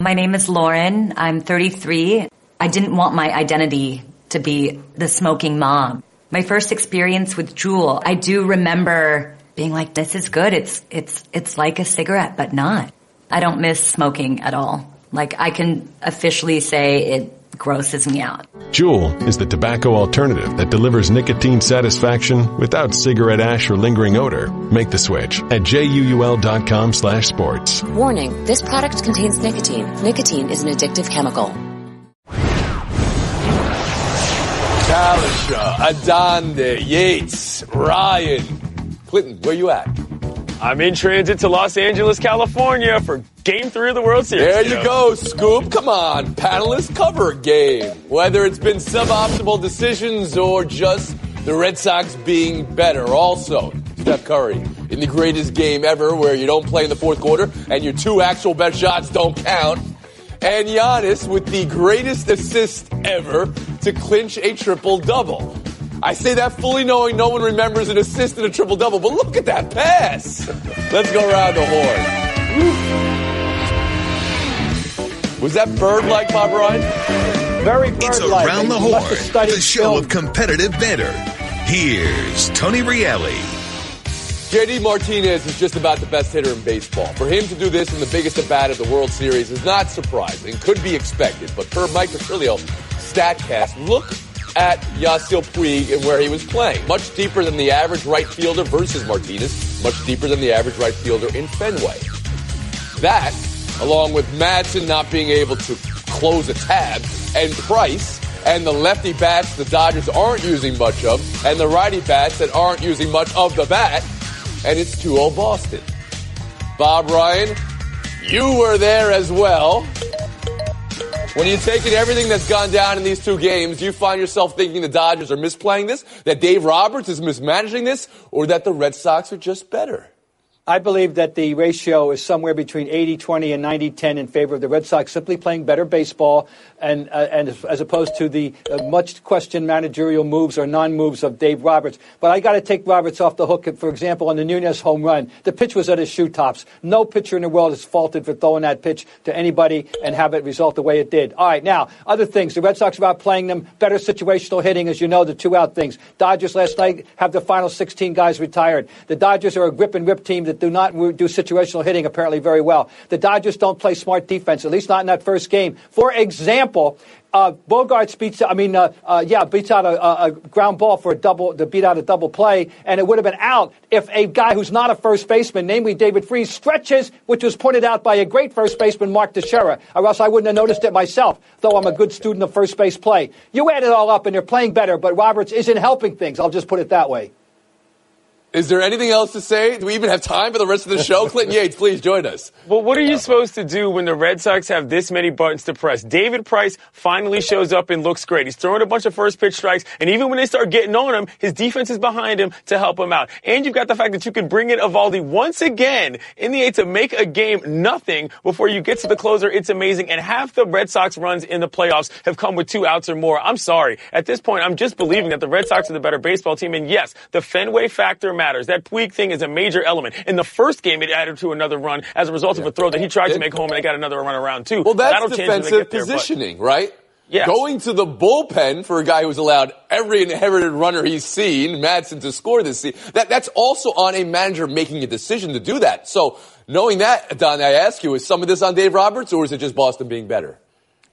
My name is Lauren. I'm 33. I didn't want my identity to be the smoking mom. My first experience with Juul, I do remember being like, this is good. It's like a cigarette, but not. I don't miss smoking at all. Like, I can officially say it grosses me out. Juul is the tobacco alternative that delivers nicotine satisfaction without cigarette ash or lingering odor. Make the switch at JUUL.com/sports. Warning, this product contains nicotine. Nicotine is an addictive chemical. Kalisha, Adande, Yates, Ryan. Clinton, where you at? I'm in transit to Los Angeles, California for Game 3 of the World Series. There you go, Scoop. Come on, panelists, cover a game. Whether it's been suboptimal decisions or just the Red Sox being better. Also, Steph Curry in the greatest game ever where you don't play in the fourth quarter and your two actual best shots don't count. And Giannis with the greatest assist ever to clinch a triple-double. I say that fully knowing no one remembers an assist in a triple-double, but look at that pass. Let's go around the horn. Was that bird-like, Bob Ryan? Very bird-like. It's Around the Horn, the show of competitive banter. Here's Tony Reali. JD Martinez is just about the best hitter in baseball. For him to do this in the biggest at-bat of the World Series is not surprising, could be expected. But per Mike Petrillo, StatCast, look at Yasiel Puig and where he was playing. Much deeper than the average right fielder versus Martinez. Much deeper than the average right fielder in Fenway. That, along with Madsen not being able to close a tab, and Price, and the lefty bats the Dodgers aren't using much of, and the righty bats that aren't using much of the bat, and it's 2-0 Boston. Bob Ryan, you were there as well. When you're taking everything that's gone down in these two games, do you find yourself thinking the Dodgers are misplaying this, that Dave Roberts is mismanaging this, or that the Red Sox are just better? I believe that the ratio is somewhere between 80-20 and 90-10 in favor of the Red Sox simply playing better baseball and as opposed to the much questioned managerial moves or non-moves of Dave Roberts. But I got to take Roberts off the hook. For example, on the Nunez home run, the pitch was at his shoe tops. No pitcher in the world is faulted for throwing that pitch to anybody and have it result the way it did. All right, now, other things. The Red Sox are outplaying them. Better situational hitting, as you know, the two-out things. Dodgers last night have the final 16 guys retired. The Dodgers are a grip and rip team that do not do situational hitting apparently very well. The Dodgers don't play smart defense, at least not in that first game. For example, Bogarts beats out a ground ball for a double to beat out a double play, and it would have been out if a guy who's not a first baseman, namely David Freese, stretches, which was pointed out by a great first baseman, Mark Teixeira, or else I wouldn't have noticed it myself, though I'm a good student of first base play. You add it all up, and they're playing better, but Roberts isn't helping things. I'll just put it that way. Is there anything else to say? Do we even have time for the rest of the show? Clinton Yates, please join us. Well, what are you supposed to do when the Red Sox have this many buttons to press? David Price finally shows up and looks great. He's throwing a bunch of first pitch strikes, and even when they start getting on him, his defense is behind him to help him out. And you've got the fact that you can bring in Eovaldi once again in the eighth to make a game nothing before you get to the closer. It's amazing. And half the Red Sox runs in the playoffs have come with 2 outs or more. I'm sorry. At this point, I'm just believing that the Red Sox are the better baseball team. And yes, the Fenway factor matters. That Puig thing is a major element. In the first game, it added to another run as a result of a throw that he tried to make home, and they got another run around too. Well, that's defensive positioning, right? Yes. Going to the bullpen for a guy who's allowed every inherited runner he's seen, Madsen, to score this season, that's also on a manager making a decision to do that. So knowing that, Don, I ask you, is some of this on Dave Roberts, or is it just Boston being better?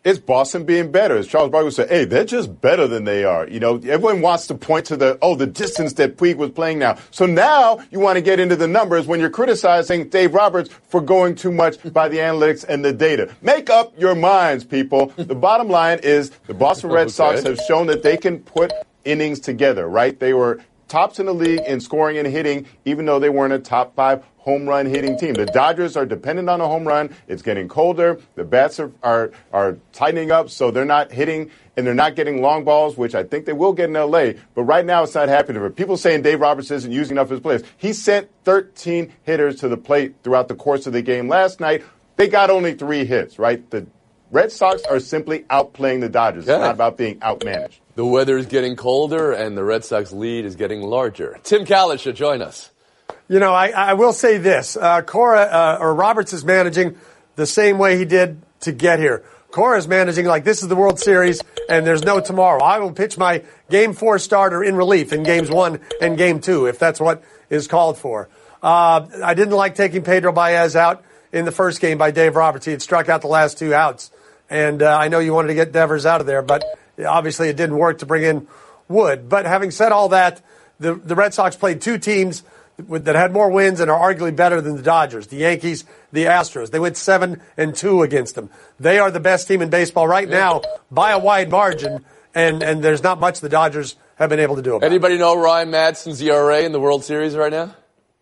It's Boston being better. As Charles Barkley said, hey, they're just better than they are. You know, everyone wants to point to the distance that Puig was playing now. So now you want to get into the numbers when you're criticizing Dave Roberts for going too much by the analytics and the data. Make up your minds, people. The bottom line is the Boston Red Sox have shown that they can put innings together, right? They were tops in the league in scoring and hitting, even though they weren't a top 5 home run hitting team. The Dodgers are dependent on a home run. It's getting colder. The bats are tightening up, so they're not hitting and they're not getting long balls, which I think they will get in L.A. But right now it's not happening. For people saying Dave Roberts isn't using enough of his players, he sent 13 hitters to the plate throughout the course of the game last night. They got only 3 hits, right? The Red Sox are simply outplaying the Dodgers. It's not about being outmanaged. The weather is getting colder and the Red Sox lead is getting larger. Tim Callis should join us. You know, I will say this. Roberts is managing the same way he did to get here. Cora's managing like this is the World Series and there's no tomorrow. I will pitch my Game 4 starter in relief in Games 1 and Game 2 if that's what is called for. I didn't like taking Pedro Baez out in the first game by Dave Roberts. He had struck out the last 2 outs. And I know you wanted to get Devers out of there, but obviously it didn't work to bring in Wood. But having said all that, the Red Sox played 2 teams that had more wins and are arguably better than the Dodgers, the Yankees, the Astros. They went 7-2 against them. They are the best team in baseball right now by a wide margin, and there's not much the Dodgers have been able to do about it. Anybody know Ryan Madsen's ERA in the World Series right now?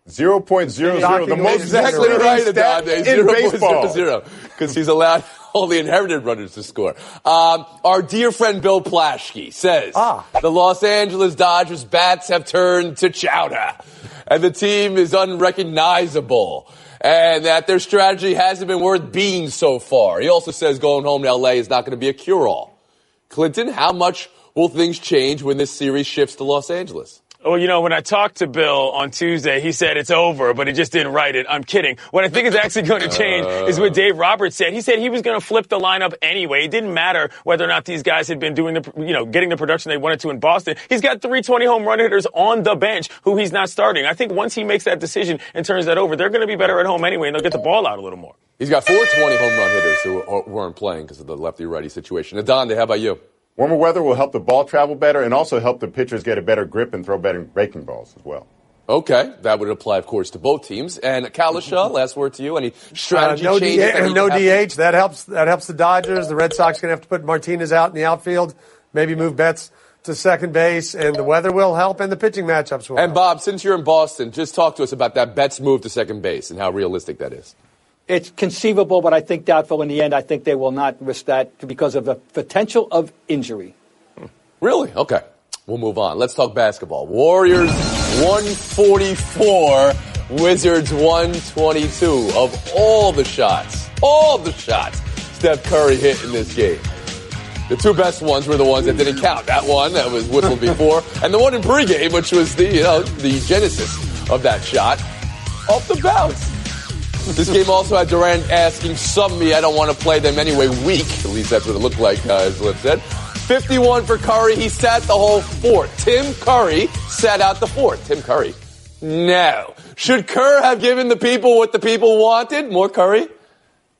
0.00. The most exactly right, Adonde. in baseball. 0.00, because he's allowed all the inherited runners to score. Our dear friend Bill Plaschke says the Los Angeles Dodgers bats have turned to chowder, and the team is unrecognizable, and that their strategy hasn't been worth being so far. He also says going home to L.A. is not going to be a cure-all. Clinton, how much will things change when this series shifts to Los Angeles? Well, when I talked to Bill on Tuesday, he said it's over, but he just didn't write it. I'm kidding. What I think is actually going to change is what Dave Roberts said. He said he was going to flip the lineup anyway. It didn't matter whether or not these guys had been doing getting the production they wanted to in Boston. He's got 320 home run hitters on the bench who he's not starting. I think once he makes that decision and turns that over, they're going to be better at home anyway, and they'll get the ball out a little more. He's got 420 home run hitters who weren't playing because of the lefty-righty situation. Adonde, how about you? Warmer weather will help the ball travel better and also help the pitchers get a better grip and throw better breaking balls as well. Okay. That would apply, of course, to both teams. And Kalisha, last word to you. Any strategy changes? No DH. That helps the Dodgers. The Red Sox are going to have to put Martinez out in the outfield, maybe move Betts to second base, and the weather will help and the pitching matchups will help. And Bob, since you're in Boston, just talk to us about that Betts move to second base and how realistic that is. It's conceivable, but I think doubtful in the end. I think they will not risk that because of the potential of injury. Really? Okay. We'll move on. Let's talk basketball. Warriors 144, Wizards 122. Of all the shots Steph Curry hit in this game, the 2 best ones were the ones that didn't count. That one that was whistled before, and the one in pregame, which was the genesis of that shot, off the bounce. This game also had Durant asking some I don't want to play them anyway weak. At least that's what it looked like, as Liv said. 51 for Curry. He sat the whole 4th. Tim Curry sat out the 4th. Tim Curry. No. Should Kerr have given the people what the people wanted? More Curry?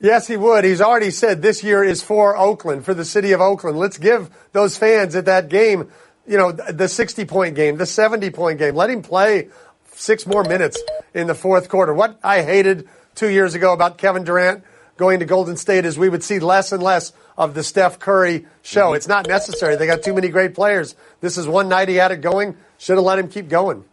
Yes, he would. He's already said this year is for Oakland, for the city of Oakland. Let's give those fans at that game, the 60-point game, the 70-point game. Let him play 6 more minutes in the 4th quarter. What I hated 2 years ago about Kevin Durant going to Golden State is we would see less and less of the Steph Curry show. It's not necessary. They got too many great players. This is one night he had it going. Should have let him keep going.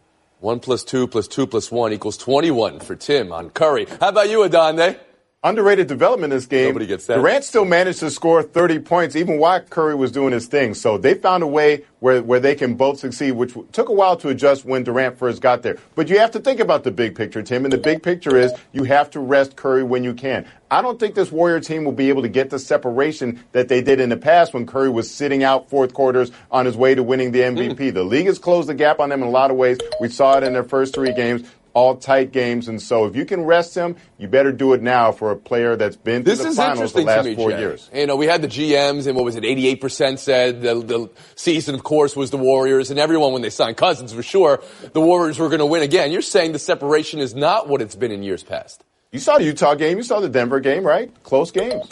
1 + 2 + 2 + 1 equals 21 for Tim on Curry. How about you, Adonde? Underrated development in this game. Nobody gets that. Durant still managed to score 30 points even while Curry was doing his thing. So they found a way where they can both succeed, which took a while to adjust when Durant first got there. But you have to think about the big picture, Tim, and the big picture is you have to rest Curry when you can. I don't think this Warrior team will be able to get the separation that they did in the past when Curry was sitting out 4th quarters on his way to winning the MVP. The league has closed the gap on them in a lot of ways. We saw it in their first 3 games. All tight games, and so if you can rest him, you better do it now for a player that's been to the finals the last 4 years. We had the GMs, and 88% said the season, of course, was the Warriors, and everyone, when they signed Cousins, for sure, the Warriors were going to win again. You're saying the separation is not what it's been in years past. You saw the Utah game, you saw the Denver game, right? Close games.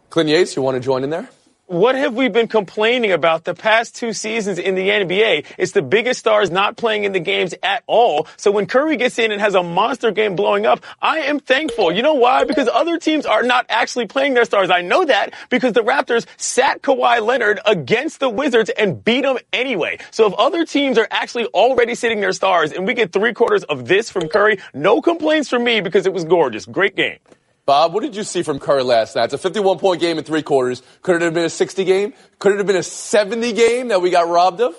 Clint Yates, you want to join in there? What have we been complaining about the past 2 seasons in the NBA? It's the biggest stars not playing in the games at all. So when Curry gets in and has a monster game blowing up, I am thankful. You know why? Because other teams are not actually playing their stars. I know that because the Raptors sat Kawhi Leonard against the Wizards and beat them anyway. So if other teams are actually already sitting their stars and we get 3/4 of this from Curry, no complaints from me because it was gorgeous. Great game. Bob, what did you see from Curry last night? It's a 51-point game in 3/4. Could it have been a 60 game? Could it have been a 70 game that we got robbed of?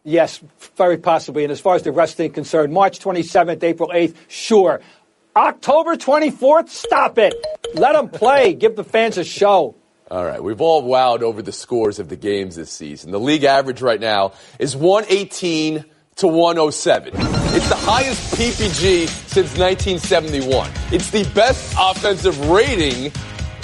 Yes, very possibly. And as far as the rest is concerned, March 27th, April 8th, sure. October 24th, stop it. Let them play. Give the fans a show. All right, we've all wowed over the scores of the games this season. The league average right now is 118 to 107. It's the highest PPG since 1971. It's the best offensive rating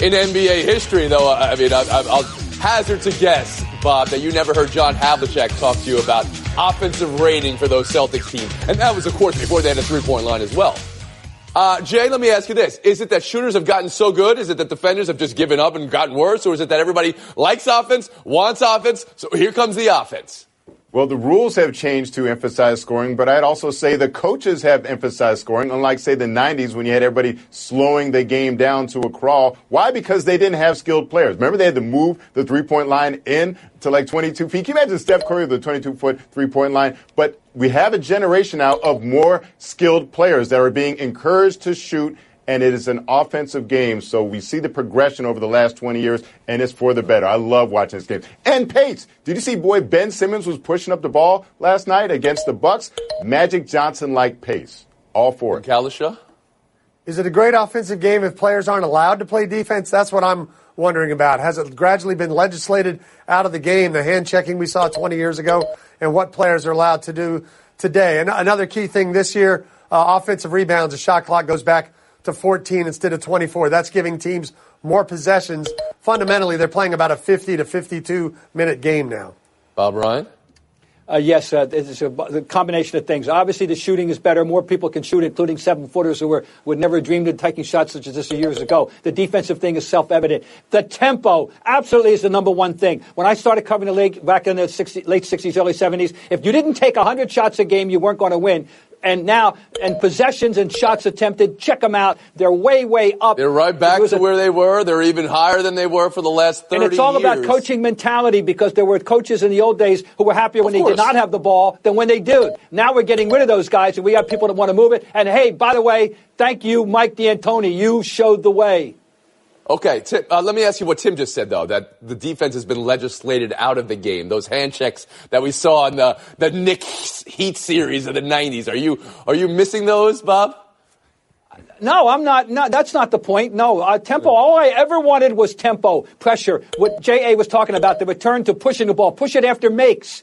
in NBA history, though. I mean, I'll hazard to guess, Bob, that you never heard John Havlicek talk to you about offensive rating for those Celtics teams. And that was, of course, before they had a three-point line as well. Jay, let me ask you this. Is it that shooters have gotten so good? Is it that defenders have just given up and gotten worse? Or is it that everybody likes offense, wants offense, so here comes the offense? Well, the rules have changed to emphasize scoring, but I'd also say the coaches have emphasized scoring, unlike, say, the 90s when you had everybody slowing the game down to a crawl. Why? Because they didn't have skilled players. Remember, they had to move the three-point line in to like 22 feet. Can you imagine Steph Curry with the 22-foot three-point line? But we have a generation now of more skilled players that are being encouraged to shoot, and it is an offensive game. So we see the progression over the last 20 years, and it's for the better. I love watching this game. And pace. Did you see, Ben Simmons was pushing up the ball last night against the Bucks? Magic Johnson-like pace. All for it. Kalisha? Is it a great offensive game if players aren't allowed to play defense? That's what I'm wondering about. Has it gradually been legislated out of the game, the hand checking we saw 20 years ago, and what players are allowed to do today? And another key thing this year, offensive rebounds, the shot clock goes back to 14 instead of 24. That's giving teams more possessions. Fundamentally, they're playing about a 50 to 52-minute game now. Bob Ryan? Yes, it's a combination of things. Obviously, the shooting is better. More people can shoot, including 7-footers who would never dreamed of taking shots such as this years ago. The defensive thing is self-evident. The tempo absolutely is the number one thing. When I started covering the league back in the late 60s, early 70s, if you didn't take 100 shots a game, you weren't going to win. And now, and possessions and shots attempted, check them out. They're way, way up. They're right back to where they were. They're even higher than they were for the last 30 years. And it's all about coaching mentality, because there were coaches in the old days who were happier when they did not have the ball than when they did. Now we're getting rid of those guys, and we have people that want to move it. And hey, by the way, thank you, Mike D'Antoni. You showed the way. Okay, Tim, let me ask you what Tim just said, though, that the defense has been legislated out of the game. Those hand checks that we saw in the Knicks Heat series of the 90s. Are you missing those, Bob? No, I'm not. No, that's not the point. No, tempo. All I ever wanted was tempo, pressure. What J.A. was talking about, the return to pushing the ball, push it after makes.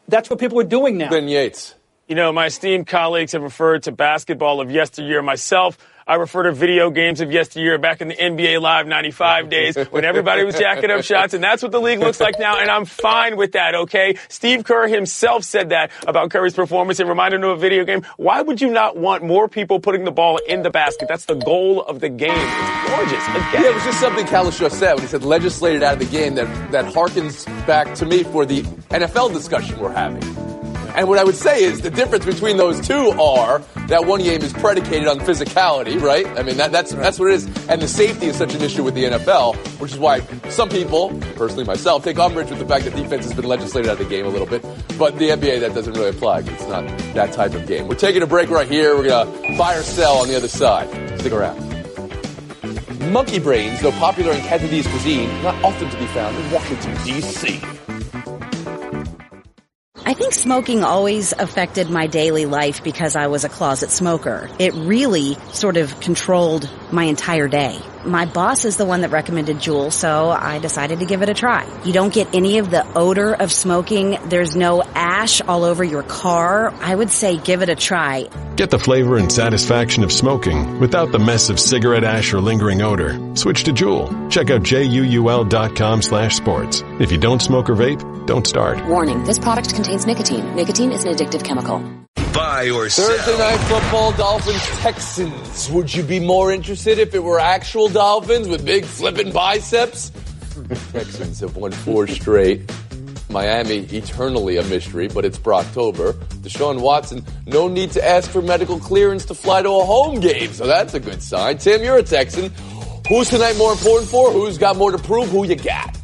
That's what people are doing now. Ben Yates. You know, my esteemed colleagues have referred to basketball of yesteryear. Myself, I refer to video games of yesteryear back in the NBA Live 95 days when everybody was jacking up shots, and that's what the league looks like now, and I'm fine with that, okay? Steve Kerr himself said that about Curry's performance and reminded him of a video game. Why would you not want more people putting the ball in the basket? That's the goal of the game. It's gorgeous. Again. Yeah, it was just something Kalisha said when he said legislated out of the game that harkens back to me for the NFL discussion we're having. And what I would say is the difference between those two are that one game is predicated on physicality, right? I mean, that's what it is. And the safety is such an issue with the NFL, which is why some people, personally myself, take umbrage with the fact that defense has been legislated out of the game a little bit. But the NBA, that doesn't really apply because it's not that type of game. We're taking a break right here. We're going to buy or sell on the other side. Stick around. Monkey brains, though popular in Cantonese cuisine, not often to be found in Washington, D.C. I think smoking always affected my daily life because I was a closet smoker. It really sort of controlled my entire day. My boss is the one that recommended Juul, so I decided to give it a try. You don't get any of the odor of smoking. There's no ash all over your car. I would say give it a try. Get the flavor and satisfaction of smoking without the mess of cigarette ash or lingering odor. Switch to Juul. Check out JUUL.com/sports. If you don't smoke or vape, don't start. Warning, this product contains nicotine. Nicotine is an addictive chemical. Buy or sell. Thursday Night Football, Dolphins-Texans. Would you be more interested if it were actual Dolphins with big flipping biceps? Texans have won 4 straight. Miami, eternally a mystery, but it's Brocktober. Deshaun Watson, no need to ask for medical clearance to fly to a home game, so that's a good sign. Tim, you're a Texan. Who's tonight more important for? Who's got more to prove? Who you got?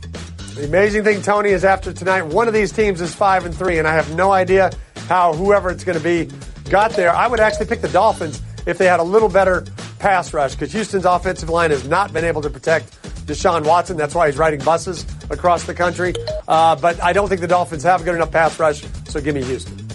The amazing thing, Tony, is after tonight, one of these teams is 5-3, and I have no idea how whoever it's going to be got there. I would actually pick the Dolphins if they had a little better pass rush, because Houston's offensive line has not been able to protect Deshaun Watson. That's why he's riding buses across the country. But I don't think the Dolphins have a good enough pass rush, so give me Houston.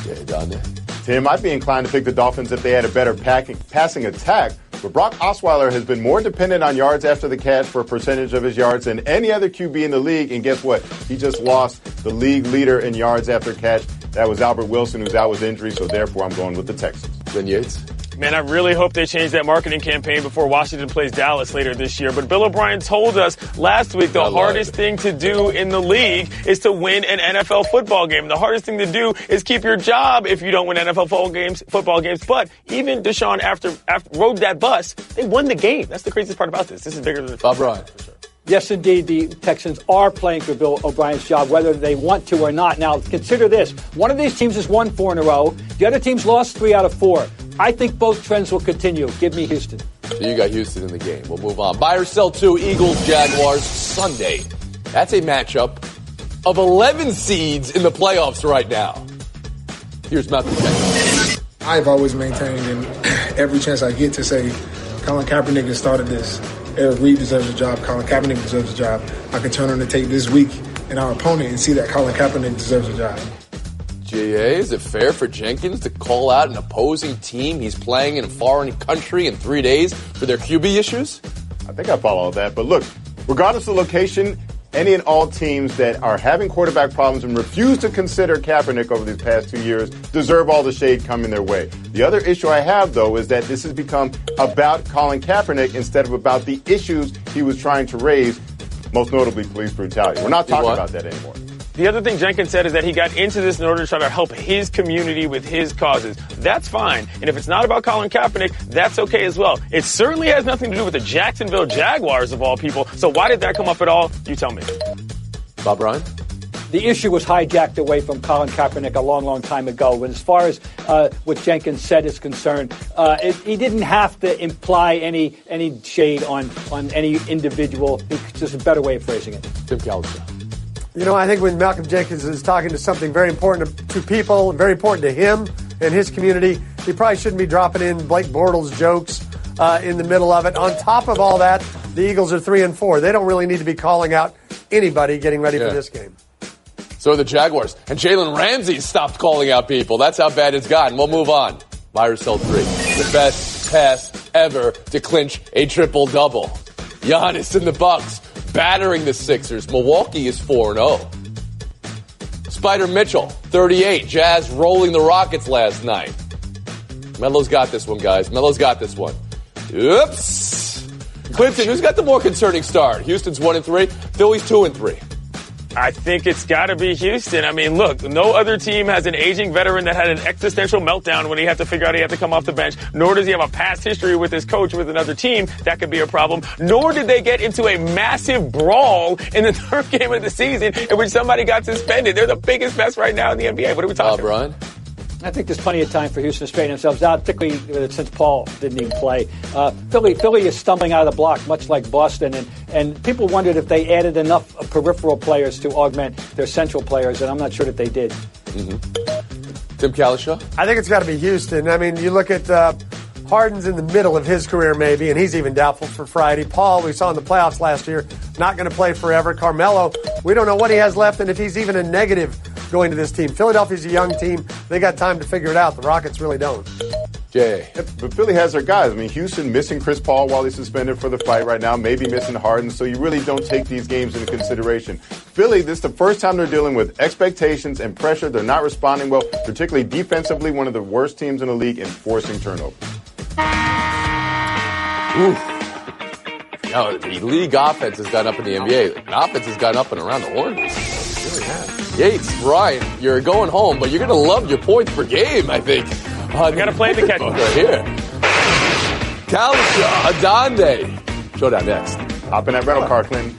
Yeah, down there. Tim, I'd be inclined to pick the Dolphins if they had a better passing attack. But Brock Osweiler has been more dependent on yards after the catch for a percentage of his yards than any other QB in the league. And guess what? He just lost the league leader in yards after catch. That was Albert Wilson, who's out with injury. So therefore, I'm going with the Texans. Ben Yates. Man, I really hope they change that marketing campaign before Washington plays Dallas later this year. But Bill O'Brien told us last week the hardest thing to do in the league is to win an NFL football game. The hardest thing to do is keep your job if you don't win NFL football games. But even Deshaun, after rode that bus, they won the game. That's the craziest part about this. This is bigger than Bob Ryan, for sure. Yes, indeed, the Texans are playing for Bill O'Brien's job, whether they want to or not. Now, consider this. One of these teams has won 4 in a row. The other team's lost 3 out of 4. I think both trends will continue. Give me Houston. So you got Houston in the game. We'll move on. Buy or sell 2, Eagles, Jaguars, Sunday. That's a matchup of 11 seeds in the playoffs right now. Here's Malcolm Jenkins. I've always maintained, and every chance I get, to say Colin Kaepernick has started this. Eric Reid deserves a job. Colin Kaepernick deserves a job. I can turn on the tape this week and our opponent and see that Colin Kaepernick deserves a job. GA, is it fair for Jenkins to call out an opposing team he's playing in a foreign country in 3 days for their QB issues? I think I follow all that. But look, regardless of location, any and all teams that are having quarterback problems and refuse to consider Kaepernick over these past 2 years deserve all the shade coming their way. The other issue I have, though, is that this has become about Colin Kaepernick instead of about the issues he was trying to raise, most notably police brutality. We're not talking about that anymore. The other thing Jenkins said is that he got into this in order to try to help his community with his causes. That's fine. And if it's not about Colin Kaepernick, that's okay as well. It certainly has nothing to do with the Jacksonville Jaguars, of all people. So why did that come up at all? You tell me. Bob Ryan? The issue was hijacked away from Colin Kaepernick a long, long time ago. But as far as what Jenkins said is concerned, he didn't have to imply any shade on any individual. It's just a better way of phrasing it. Tim Callister. You know, I think when Malcolm Jenkins is talking to something very important to people and very important to him and his community, he probably shouldn't be dropping in Blake Bortles jokes in the middle of it. On top of all that, the Eagles are 3-4. They don't really need to be calling out anybody getting ready for this game. So are the Jaguars. And Jalen Ramsey stopped calling out people. That's how bad it's gotten. We'll move on. Buy or sell 3. The best pass ever to clinch a triple-double. Giannis and the Bucks battering the Sixers. Milwaukee is 4-0. Spider Mitchell, 38. Jazz rolling the Rockets last night. Melo's got this one, guys. Melo's got this one. Oops. Clinton, who's got the more concerning start? Houston's 1-3. Philly's 2-3. I think it's got to be Houston. I mean, look, no other team has an aging veteran that had an existential meltdown when he had to figure out he had to come off the bench, nor does he have a past history with his coach with another team. That could be a problem. Nor did they get into a massive brawl in the 3rd game of the season in which somebody got suspended. They're the biggest mess right now in the NBA. What are we talking about? Brian? I think there's plenty of time for Houston to straighten themselves out, particularly since Paul didn't even play. Philly is stumbling out of the block, much like Boston, and people wondered if they added enough peripheral players to augment their central players, and I'm not sure that they did. Mm-hmm. Tim Callister? I think it's got to be Houston. I mean, you look at Harden's in the middle of his career maybe, and he's even doubtful for Friday. Paul, we saw in the playoffs last year, not going to play forever. Carmelo, we don't know what he has left and if he's even a negative going to this team. Philadelphia's a young team. They got time to figure it out. The Rockets really don't. Jay. But Philly has their guys. I mean, Houston missing Chris Paul while he's suspended for the fight right now, maybe missing Harden, so you really don't take these games into consideration. Philly, this is the first time they're dealing with expectations and pressure. They're not responding well, particularly defensively, one of the worst teams in the league in forcing turnovers. No, the league offense has gone up in the NBA. The offense has gone up and around the horn. It really has. Yates, Ryan, you're going home, but you're going to love your points per game, I think. We got to play the catch. Right here. Callister, Adonde. Showdown next. Hop in that rental car, Clinton.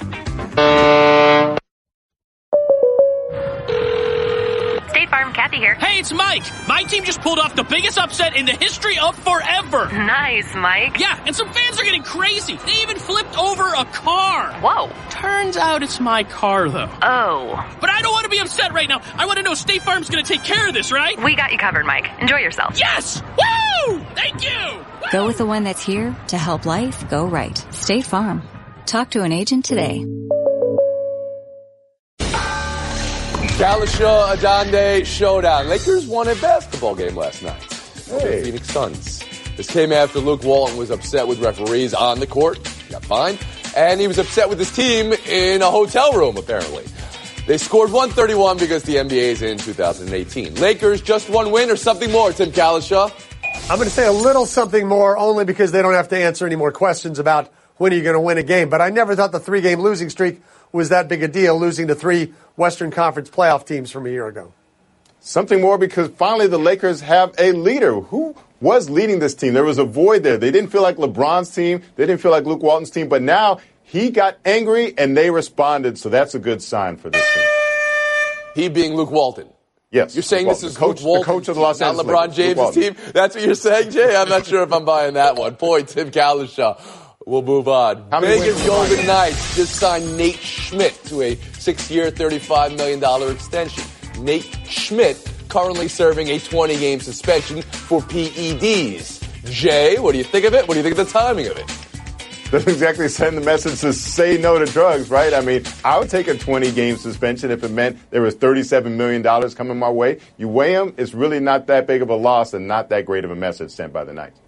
State Farm, Kathy here. Hey, it's Mike. My team just pulled off the biggest upset in the history of forever. Nice, Mike. Yeah, and some fans are getting crazy. They even flipped over a car. Whoa. Turns out it's my car, though. Oh. But I don't want to be upset right now. I want to know State Farm's going to take care of this, right? We got you covered, Mike. Enjoy yourself. Yes! Woo! Thank you! Go with the one that's here to help life go right. State Farm. Talk to an agent today. Callister, Adonde, showdown. Lakers won a basketball game last night. The Phoenix Suns. This came after Luke Walton was upset with referees on the court. He got fined. And he was upset with his team in a hotel room, apparently. They scored 131 because the NBA is in 2018. Lakers, just one win or something more, Tim Callister? I'm going to say a little something more only because they don't have to answer any more questions about when are you going to win a game. But I never thought the 3-game losing streak was that big a deal, losing to 3 Western Conference playoff teams from a year ago. Something more because finally the Lakers have a leader. Who was leading this team? There was a void there. They didn't feel like LeBron's team. They didn't feel like Luke Walton's team. But now he got angry and they responded. So that's a good sign for this team. He being Luke Walton. Yes. You're saying this is the coach of the Los Angeles Lakers, not LeBron James' team? That's what you're saying, Jay? I'm not sure if I'm buying that one. Boy, Tim Kalishaw. We'll move on. Vegas Golden Knights just signed Nate Schmidt to a 6-year, $35 million extension. Nate Schmidt currently serving a 20-game suspension for PEDs. Jay, what do you think of it? What do you think of the timing of it? Doesn't exactly send the message to say no to drugs, right? I mean, I would take a 20-game suspension if it meant there was $37 million coming my way. You weigh them, it's really not that big of a loss and not that great of a message sent by the Knights.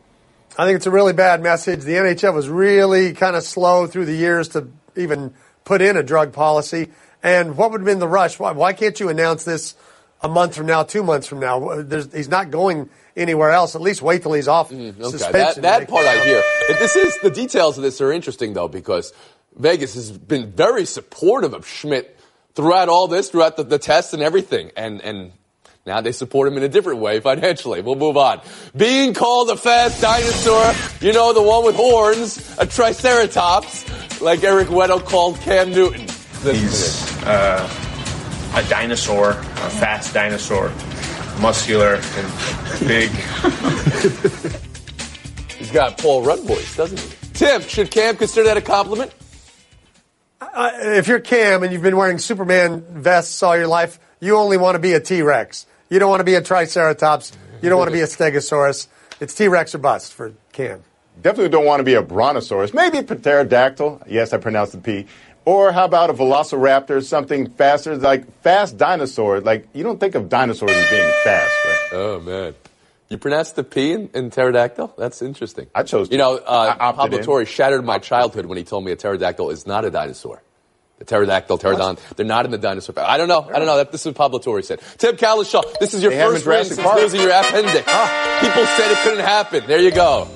I think it's a really bad message. The NHL was really kind of slow through the years to even put in a drug policy. And what would have been the rush? Why can't you announce this a month from now, 2 months from now? He's not going anywhere else. At least wait till he's off suspension. That part I hear. The details of this are interesting, though, because Vegas has been very supportive of Schmidt throughout all this, throughout the tests and everything. And now they support him in a different way financially. We'll move on. Being called a fast dinosaur, you know, the one with horns, a triceratops, like Eric Weddle called Cam Newton. He's a dinosaur, a fast dinosaur, muscular and big. He's got Paul Rudd voice, doesn't he? Tim, should Cam consider that a compliment? If you're Cam and you've been wearing Superman vests all your life, you only want to be a T-Rex. You don't want to be a Triceratops. You don't want to be a Stegosaurus. It's T-Rex or bust for Cam. Definitely don't want to be a Brontosaurus. Maybe a pterodactyl. Yes, I pronounced the P. Or how about a velociraptor, something faster, like fast dinosaur. Like, you don't think of dinosaurs as being fast, right? Oh, man. You pronounced the P in pterodactyl? That's interesting. I chose to. You know, Pablo Torre shattered my childhood when he told me a pterodactyl is not a dinosaur. The pterodon, they're not in the dinosaur family. I don't know. This is what Pablo Torre said. Tim Kalishaw, this is your first win since losing your appendix. People said it couldn't happen. There you go.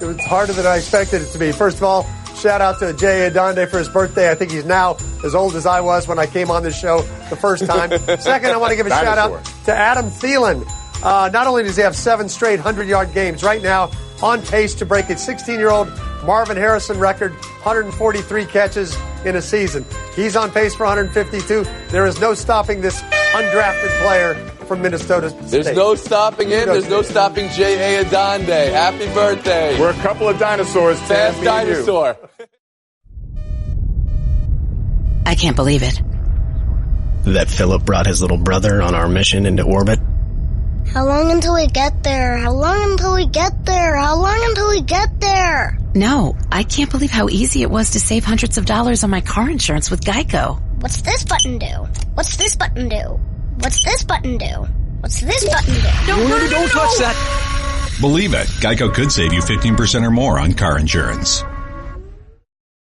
It was harder than I expected it to be. First of all, shout out to Jay Adonde for his birthday. I think he's now as old as I was when I came on this show the first time. Second, I want to give a shout out to Adam Thielen. Not only does he have 7 straight 100-yard games, right now on pace to break a 16-year-old Marvin Harrison record, 143 catches in a season. He's on pace for 152. There is no stopping this undrafted player from Minnesota State. There's no stopping him. There's no stopping J.A. Adonde. Happy birthday. We're a couple of dinosaurs. Fast dinosaur. I can't believe it. That Philip brought his little brother on our mission into orbit. How long until we get there? How long until we get there? How long until we get there? No, I can't believe how easy it was to save hundreds of dollars on my car insurance with Geico. What's this button do? What's this button do? What's this button do? What's this button do? Don't touch that! Believe it, Geico could save you 15% or more on car insurance.